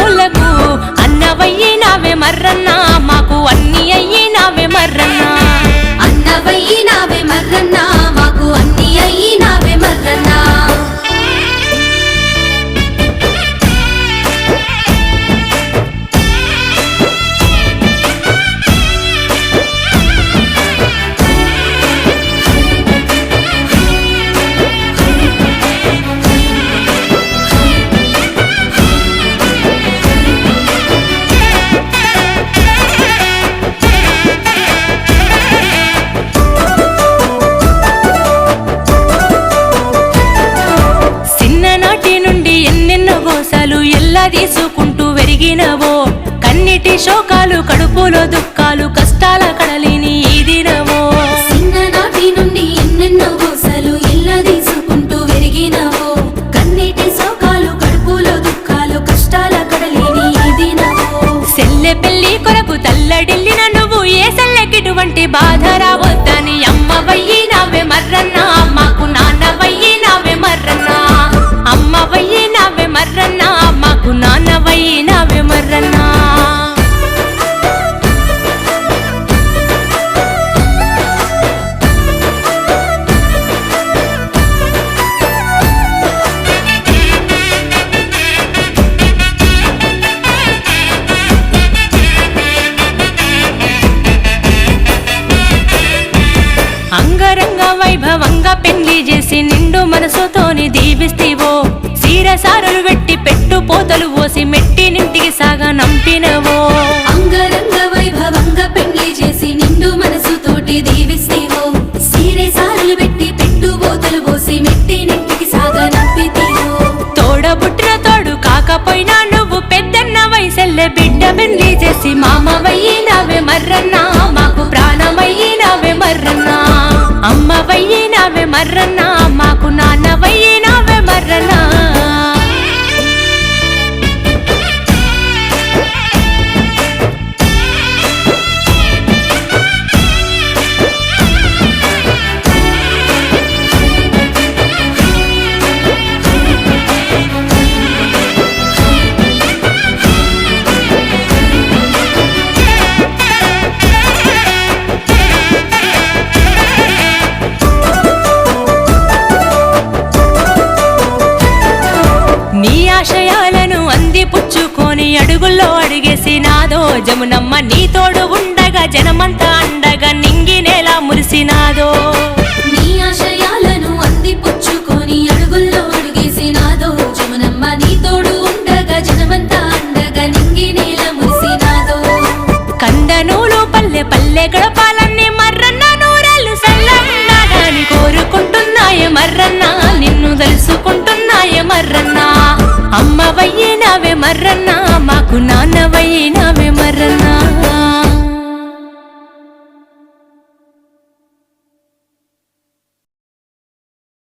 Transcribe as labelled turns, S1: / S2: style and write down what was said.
S1: అన్నదమ్ములకు అన్నవయ్యినావే మర్రన్నా మాకు అన్ని అయ్యినావే మర్రన్నా
S2: అన్నవయ్యినావే మర్రన్నా మాకు అన్ని అయ్యినావే మర్రన్నా
S1: తీసుకుంటూ వెరిగినవో కన్నిటి శోకాలు కడుపులో దుఃఖాలు కష్టాల కడలిని ఈదినవో
S2: చిన్ననాటి నుండి ఎన్నెన్నో గోసలు ఎల్ల తీసుకుంటూ వెరిగినవో కన్నిటి శోకాలు కడుపులో దుఃఖాలు కష్టాల కడలిని ఈదినవో
S1: సెల్లె పెళ్లి కొరకు తల్లడిల్లిన నువ్వు ఏ సెల్లెకిటువంటి బాధ రావద్దని అమ్మవయ్యినావే మర్రన్నా మాకు నాన్నవయ్యినావే మర్రన్నా అమ్మవయ్యినావే మర్రన్నా మాకు నాన్నవయ్యినావే మర్రన్నా అంగరంగ వైభవంగా పెళ్లి చేసి నిండు మనసుతోని దీవిస్తీవో సీరసారులు వెట్టి పెట్టు పోతలు పోసి మెట్టి నింటికి సాగా నంపినవో
S2: అంగరంగ వైభవంగా పెళ్లి చేసి నిండు మనసుతోటి దీవిస్తీవో సీరసారులు వెట్టి పెట్టు పోతలు పోసి మెట్టి నింటికి సాగా నంపితీవో
S1: తోడబుట్టిన తోడు కాకపోయినా నువ్వు పెద్దన్న వయసెల్లె బిడ్డ పెళ్లి చేసి మామవయ్యినావే మర్రన్నా మాకు ప్రాణమయ్యినావే మర్రన్నా అమ్మవయ్యినావే మర్రన్నా మాకు నాన్నవయ్యినావే మర్రన్నా ఆశయాలను అందిపుచ్చుకొని అడుగుల్లో అడిగేసి నాదో జమునమ్మ నీ తోడు ఉండగా జనమంతా అండగా నింగినేలా మురిసినాదో
S2: నీ ఆశయాలను అందిపుచ్చుకొని అడుగుల్లో అడిగేసి నాదో జమునమ్మ నీ తోడు ఉండగా జనమంతా అండగా నింగినేలా మురిసినాదో
S1: కందనూలు పల్లె పల్లె గడపాలన్నీ మర్రన్న నూరెళ్ళు సల్లంగాని కోరుకుంటున్నాయే మర్రన్నా నిన్ను తెలుసుకుంటున్నాయే మర్రన్నా అమ్మవయ్యినావే మర్రన్నా